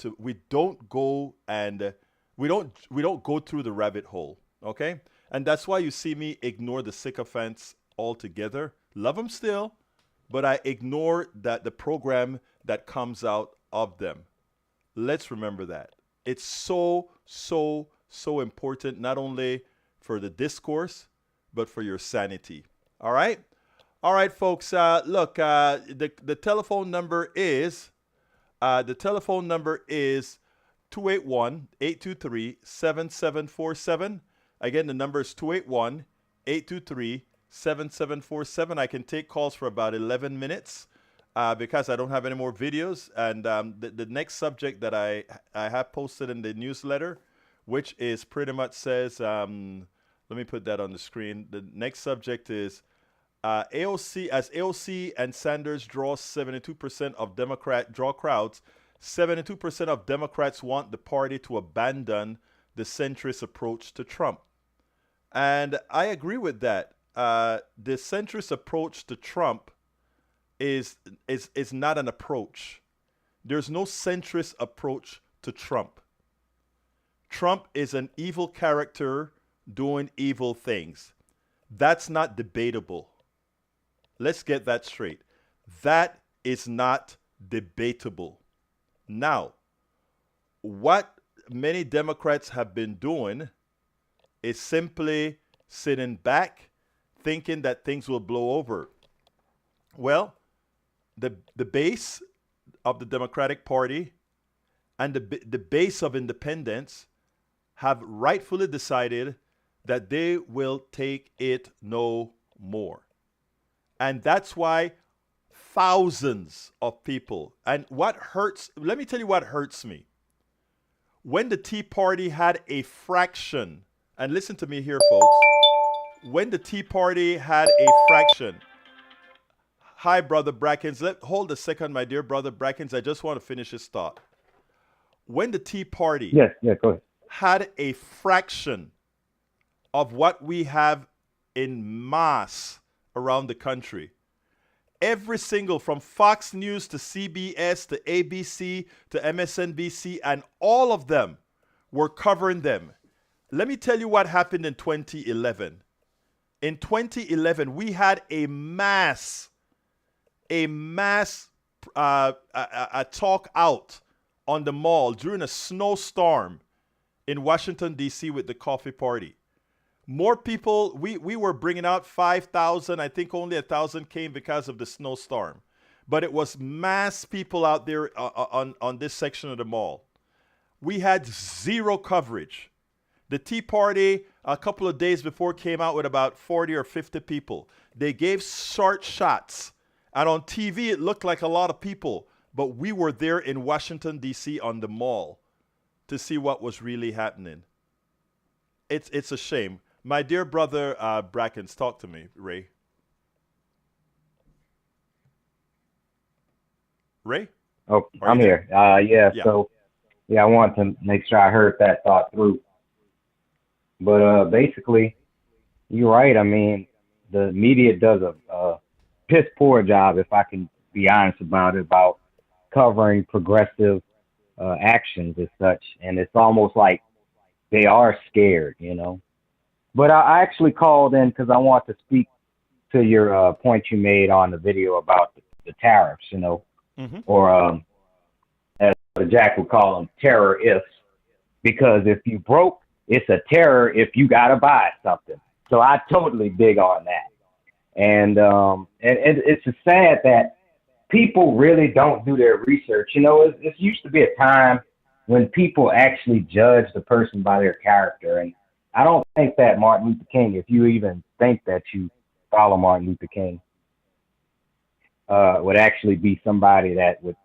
the rabbit hole, okay? And that's why you see me ignore the sycophants altogether. Love them still, but I ignore the program that comes out of them. Let's remember that. It's so important, not only for the discourse, but for your sanity. All right? All right, folks. Look, the telephone number is 281-823-7747. Again, the number is 281-823-7747. I can take calls for about 11 minutes because I don't have any more videos. And the next subject that I have posted in the newsletter, which is pretty much says, let me put that on the screen. The next subject is AOC and Sanders draw 72% of draw crowds. 72% of Democrats want the party to abandon the centrist approach to Trump. And I agree with that. The centrist approach to Trump is not an approach. There's no centrist approach to Trump. Trump is an evil character doing evil things. That's not debatable. Let's get that straight. That is not debatable. Now, what many Democrats have been doing is simply sitting back, thinking that things will blow over. Well, the base of the Democratic Party and the base of independents have rightfully decided that they will take it no more. And that's why thousands of people, and let me tell you what hurts me. When the Tea Party had a fraction, and listen to me here, folks, when the Tea Party had a fraction, hi, Brother Brackens, hold a second, my dear Brother Brackens, I just want to finish this thought. When the Tea Party go ahead. had a fraction of what we have in mass around the country, every single, from Fox News to CBS to ABC to MSNBC, and all of them were covering them. Let me tell you what happened in 2011. In 2011, we had a mass talk out on the mall during a snowstorm in Washington, D.C. with the Coffee Party. More people, we were bringing out 5,000. I think only 1,000 came because of the snowstorm. But it was mass people out there on this section of the mall. We had zero coverage. The Tea Party, a couple of days before, came out with about 40 or 50 people. They gave short shots. And on TV, it looked like a lot of people. But we were there in Washington, D.C. on the mall to see what was really happening. It's a shame. My dear Brother Brackens, talk to me, Ray. Ray? Oh, I'm here. Yeah. So, I want to make sure I heard that thought through. But basically, you're right. I mean, the media does a piss poor job, if I can be honest about it, about covering progressive actions as such, and it's almost like they are scared, you know. But I actually called in because I want to speak to your point you made on the video about the tariffs, you know, or as Jack would call them, terror ifs, because if you broke, it's a terror if you got to buy something. So I totally dig on that. And it's sad that people really don't do their research. You know, it used to be a time when people actually judged the person by their character. And I don't think that Martin Luther King, if you even think that you follow Martin Luther King, would actually be somebody that would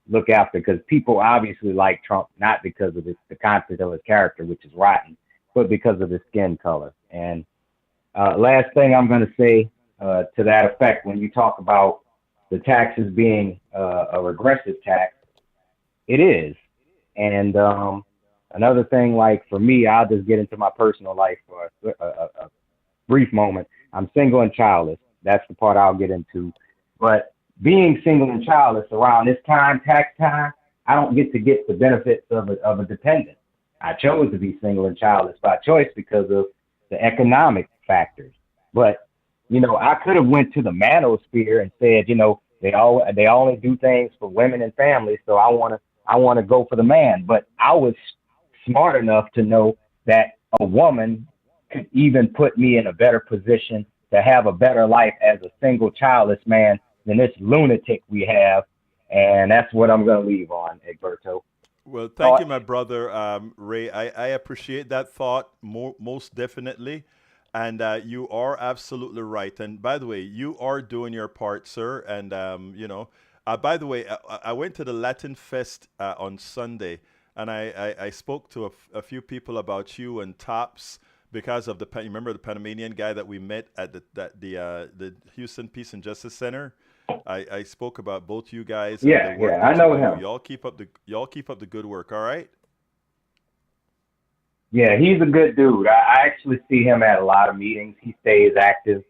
look after, because people obviously like Trump, not because of the content of his character, which is rotten, but because of his skin color. And last thing I'm going to say to that effect, when you talk about the taxes being a regressive tax, it is. And another thing, like for me, I'll just get into my personal life for a brief moment. I'm single and childless. That's the part I'll get into. But being single and childless around this time, tax time, I don't get the benefits of a dependent. I chose to be single and childless by choice because of the economic factors. But, you know, I could have went to the manosphere and said, you know, they only do things for women and families, so I want to go for the man. But I was smart enough to know that a woman could even put me in a better position to have a better life as a single childless man than this lunatic we have. And that's what I'm going to leave on, Egberto. Well, thank you, my brother, Ray. I appreciate that thought most definitely. And you are absolutely right. And by the way, you are doing your part, sir. And, you know, by the way, I went to the Latin Fest on Sunday, and I spoke to a few people about you and Tops because of you remember the Panamanian guy that we met at the Houston Peace and Justice Center? I spoke about both you guys. Yeah, I know him. Y'all keep up the good work. All right. Yeah, he's a good dude. I actually see him at a lot of meetings. He stays active.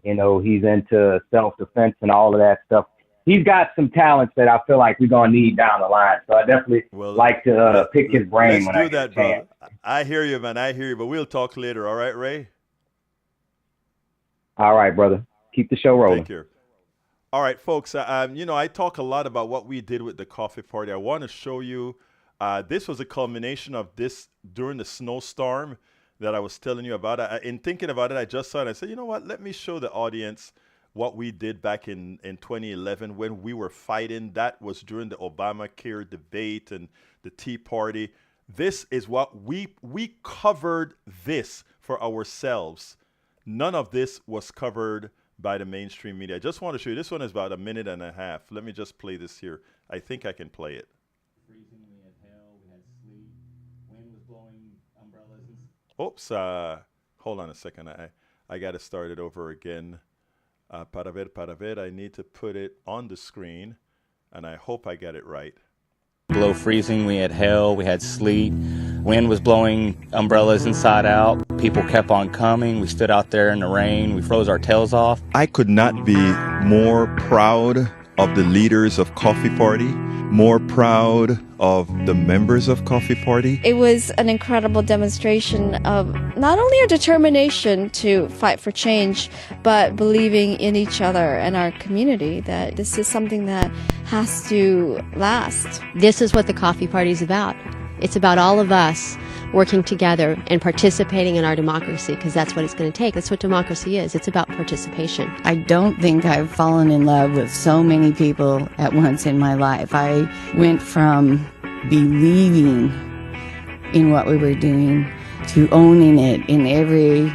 You know, he's into self-defense and all of that stuff. He's got some talents that I feel like we're going to need down the line. So I definitely like to pick his brain when I get a chance. Bro. I hear you, man. I hear you. But we'll talk later. All right, Ray? All right, brother. Keep the show rolling. Take care. All right, folks. You know, I talk a lot about what we did with the coffee party. I want to show you. This was a culmination of this during the snowstorm that I was telling you about. In thinking about it, I just saw it. I said, you know what? Let me show the audience what we did back in 2011 when we were fighting. That was during the Obamacare debate and the Tea Party. This is what we covered this for ourselves. None of this was covered by the mainstream media. I just want to show you. This one is about a minute and a half. Let me just play this here. I think I can play it. Freezing, we had hail, we had sleet, wind was blowing umbrellas. Oops. Hold on a second. I got to start it over again. Para ver. I need to put it on the screen, and I hope I get it right. Below freezing, we had hail, we had sleet. Wind was blowing umbrellas inside out. People kept on coming. We stood out there in the rain. We froze our tails off. I could not be more proud of the leaders of Coffee Party, more proud of the members of Coffee Party. It was an incredible demonstration of not only our determination to fight for change, but believing in each other and our community, that this is something that has to last. This is what the Coffee Party is about. It's about all of us working together and participating in our democracy, because that's what it's going to take. That's what democracy is. It's about participation. I don't think I've fallen in love with so many people at once in my life. I went from believing in what we were doing to owning it in every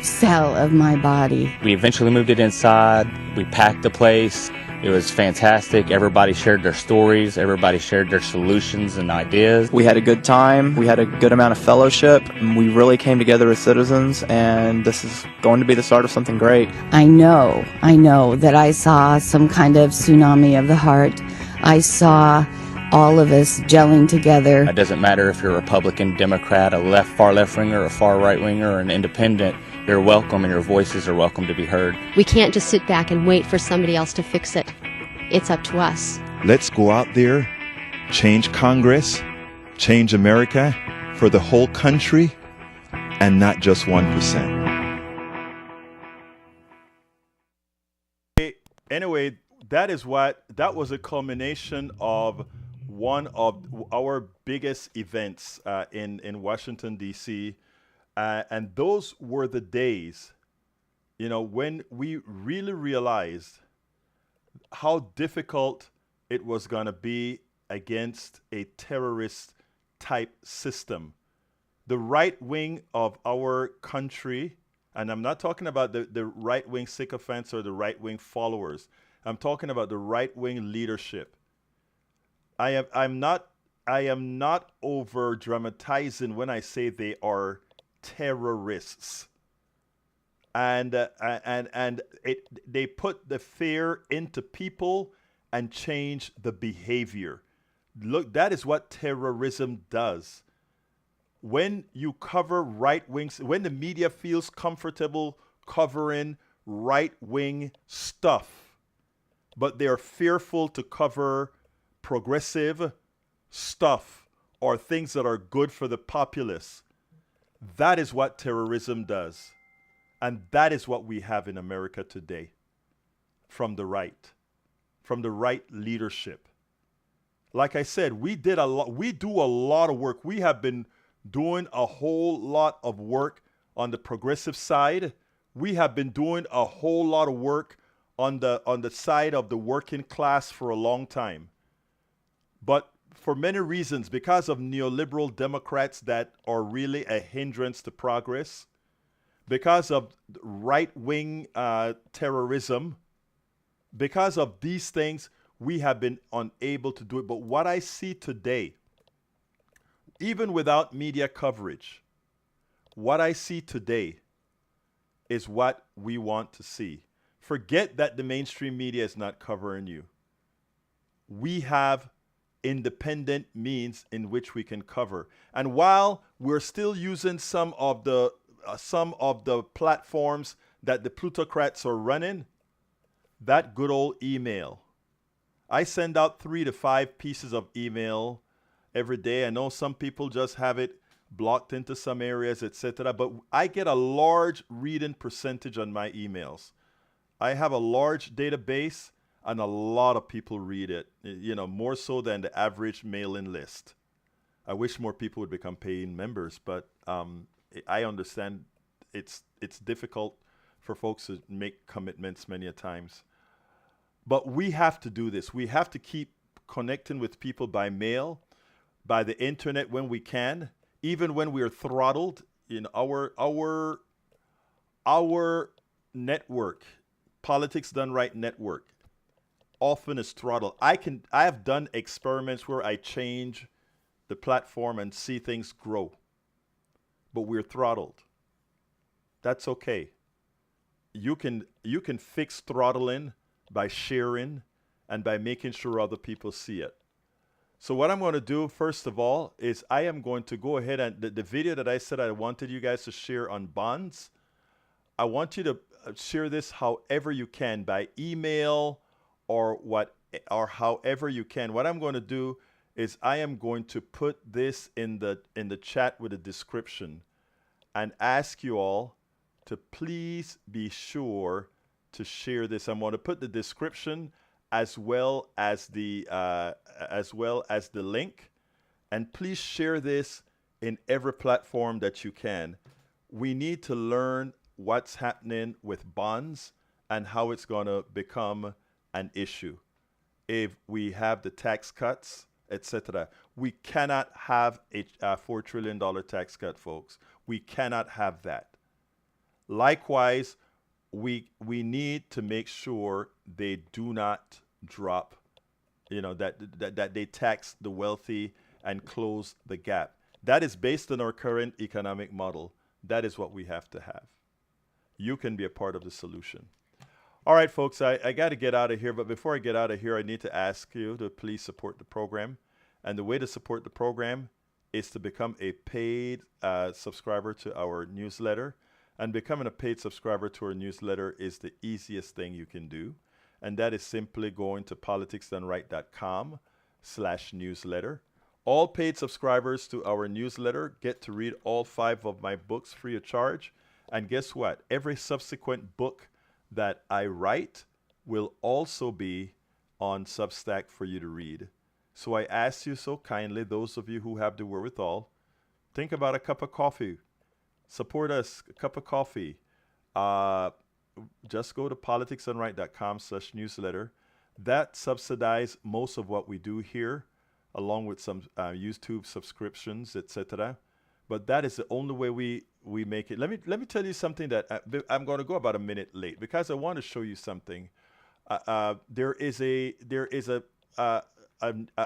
cell of my body. We eventually moved it inside. We packed the place. It was fantastic. Everybody shared their stories. Everybody shared their solutions and ideas. We had a good time. We had a good amount of fellowship. We really came together as citizens, and this is going to be the start of something great. I know that I saw some kind of tsunami of the heart. I saw all of us gelling together. It doesn't matter if you're a Republican, Democrat, a far left-winger, a far right-winger, or an independent. You're welcome, and your voices are welcome to be heard. We can't just sit back and wait for somebody else to fix it. It's up to us. Let's go out there change Congress, change America for the whole country and not just 1%. Anyway, that was a culmination of one of our biggest events in Washington, D.C. And those were the days, when we really realized how difficult it was going to be against a terrorist type system. The right wing of our country, and I'm not talking about the right wing sycophants or the right wing followers. I'm talking about the right wing leadership. I am not over dramatizing when I say they are terrorists. And they put the fear into people and change the behavior. Look, that is what terrorism does. When you cover right wings, when the media feels comfortable covering right wing stuff, but they're fearful to cover progressive stuff or things that are good for the populace, that is what terrorism does. And that is what we have in America today from the right leadership. Like I said, we do a lot of work. We have been doing a whole lot of work on the progressive side. We have been doing a whole lot of work on the side of the working class for a long time. But for many reasons, because of neoliberal Democrats that are really a hindrance to progress, because of right-wing terrorism, because of these things, we have been unable to do it. But what I see today, even without media coverage, what I see today is what we want to see. Forget that the mainstream media is not covering you. We have independent means in which we can cover. And while we're still using some of the platforms that the plutocrats are running, that good old email. I send out 3 to 5 pieces of email every day. I know some people just have it blocked into some areas, etc. But I get a large reading percentage on my emails. I have a large database and a lot of people read it, more so than the average mailing list. I wish more people would become paying members, but I understand it's difficult for folks to make commitments many a times. But we have to do this. We have to keep connecting with people by mail, by the internet when we can, even when we are throttled. Our network, Politics Done Right network, often is throttled. I have done experiments where I change the platform and see things grow, but we're throttled. That's okay. You can fix throttling by sharing and by making sure other people see it. So what I'm going to do, first of all, is I am going to go ahead and the video that I said I wanted you guys to share on bonds, I want you to share this however you can, by email or however you can. What I'm going to do is I am going to put this in the chat with a description and ask you all to please be sure to share this. I'm going to put the description as well as the link, and please share this in every platform that you can. We need to learn what's happening with bonds and how it's going to become an issue. If we have the tax cuts, etc., we cannot have a $4 trillion tax cut, folks. We cannot have that. Likewise, we need to make sure they do not drop, that they tax the wealthy and close the gap. That is based on our current economic model. That is what we have to have. You can be a part of the solution. All right, folks, I got to get out of here. But before I get out of here, I need to ask you to please support the program. And the way to support the program is to become a paid subscriber to our newsletter. And becoming a paid subscriber to our newsletter is the easiest thing you can do. And that is simply going to politicsdoneright.com indivisible.com/newsletter. All paid subscribers to our newsletter get to read all 5 of my books free of charge. And guess what? Every subsequent book that I write will also be on Substack for you to read. So I ask you so kindly, those of you who have the wherewithal, think about a cup of coffee. Support us, a cup of coffee. Just go to politicsdoneright.com/newsletter. That subsidizes most of what we do here, along with some YouTube subscriptions, etc. But that is the only way we make it. Let me tell you something that I'm going to go about a minute late because I want to show you something. There is a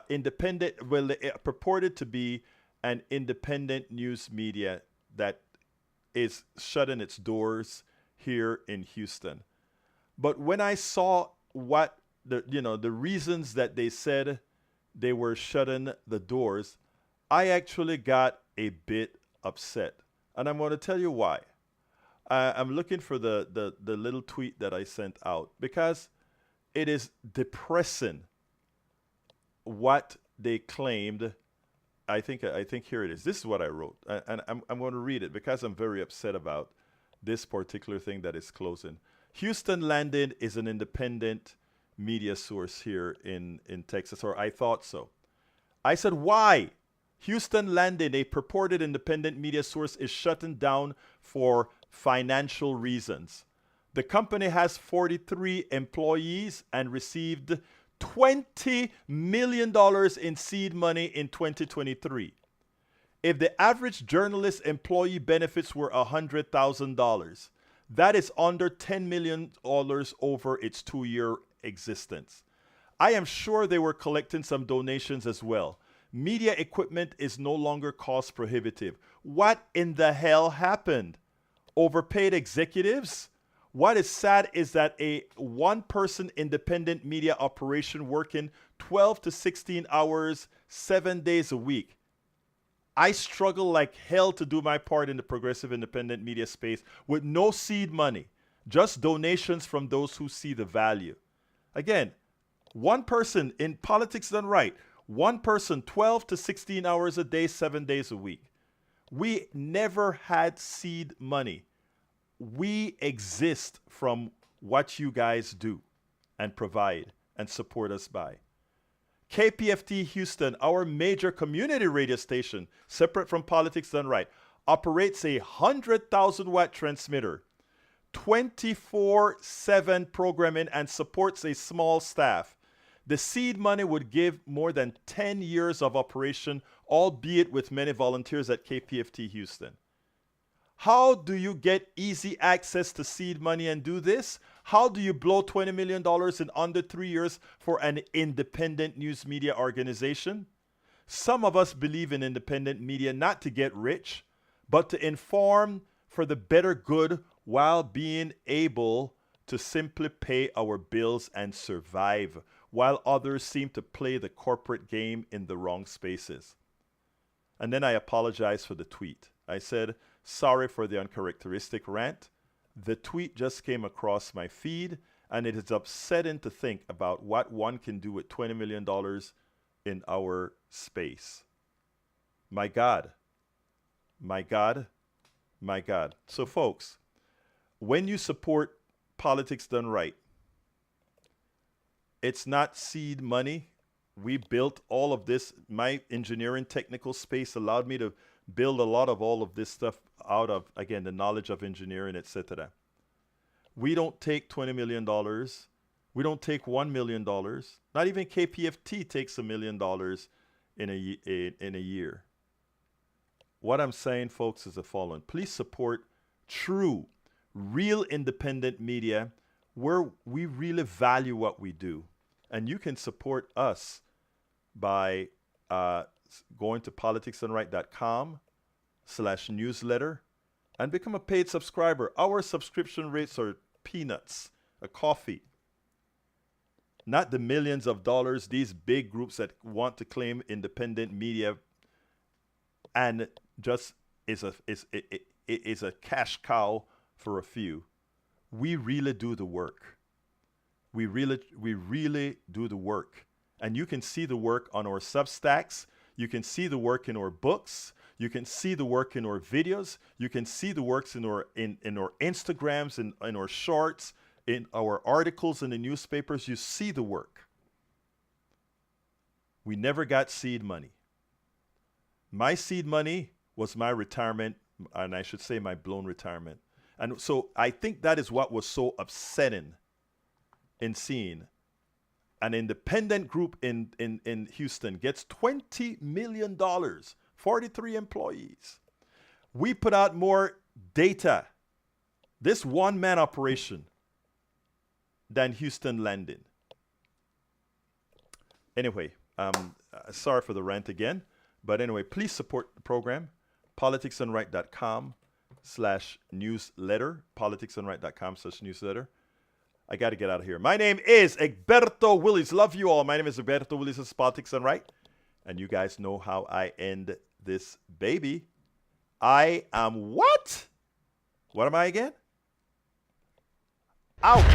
independent, purported to be an independent news media that is shutting its doors here in Houston. But when I saw what the reasons that they said they were shutting the doors, I actually got a bit upset. And I'm going to tell you why. I'm looking for the little tweet that I sent out because it is depressing what they claimed. I think here it is. This is what I wrote. And I'm going to read it because I'm very upset about this particular thing that is closing. Houston Landing is an independent media source here in Texas, or I thought so. I said, why? Houston Landing, a purported independent media source, is shutting down for financial reasons. The company has 43 employees and received $20 million in seed money in 2023. If the average journalist employee benefits were $100,000, that is under $10 million over its 2-year existence. I am sure they were collecting some donations as well. Media equipment is no longer cost prohibitive. What in the hell happened? Overpaid executives? What is sad is that a one-person independent media operation working 12 to 16 hours, 7 days a week. I struggle like hell to do my part in the progressive independent media space with no seed money, just donations from those who see the value. Again, one person in Politics Done Right, one person 12 to 16 hours a day, 7 days a week. We never had seed money. We exist from what you guys do and provide and support us by. KPFT Houston, our major community radio station, separate from Politics Done Right, operates a 100,000-watt transmitter, 24/7 programming, and supports a small staff. The seed money would give more than 10 years of operation, albeit with many volunteers at KPFT Houston. How do you get easy access to seed money and do this? How do you blow $20 million in under 3 years for an independent news media organization? Some of us believe in independent media not to get rich, but to inform for the better good while being able to simply pay our bills and survive, while others seem to play the corporate game in the wrong spaces. And then I apologized for the tweet. I said, sorry for the uncharacteristic rant. The tweet just came across my feed, and it is upsetting to think about what one can do with $20 million in our space. My God. My God. My God. So, folks, when you support Politics Done Right, it's not seed money. We built all of this. My engineering technical space allowed me to build a lot of all of this stuff out of, again, the knowledge of engineering, etc. We don't take $20 million. We don't take $1 million. Not even KPFT takes $1 million in a year. What I'm saying, folks, is the following. Please support true, real independent media where we really value what we do. And you can support us by going to politicsdoneright.com/newsletter and become a paid subscriber. Our subscription rates are peanuts, a coffee. Not the millions of dollars these big groups that want to claim independent media and just is a cash cow for a few. We really do the work. We really do the work. And you can see the work on our Substacks. You can see the work in our books. You can see the work in our videos. You can see the works in our Instagrams, in our shorts, in our articles in the newspapers. You see the work. We never got seed money. My seed money was my retirement, and I should say my blown retirement. And so I think that is what was so upsetting in seeing an independent group in Houston gets $20 million, 43 employees. We put out more data, this one-man operation, than Houston Landing. Anyway, sorry for the rant again. But anyway, please support the program. politicsdoneright.com/newsletter. politicsdoneright.com/newsletter. I got to get out of here. My name is Egberto Willies. Love you all. My name is Egberto Willies. This is Politics Done Right. And you guys know how I end this baby. I am what? What am I again? Out.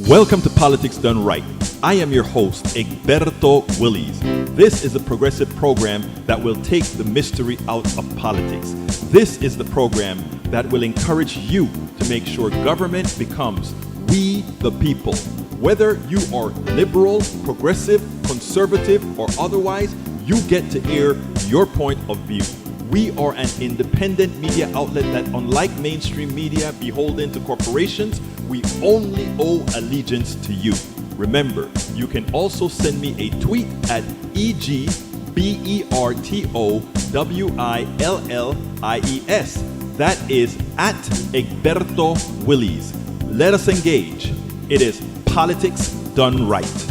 Welcome to Politics Done Right. I am your host, Egberto Willies. This is a progressive program that will take the mystery out of politics. This is the program that will encourage you to make sure government becomes we the people. Whether you are liberal, progressive, conservative, or otherwise, you get to air your point of view. We are an independent media outlet that, unlike mainstream media beholden to corporations, we only owe allegiance to you. Remember, you can also send me a tweet at EGBERTOWILLIES. That is at Egberto Willies. Let us engage. It is Politics Done Right.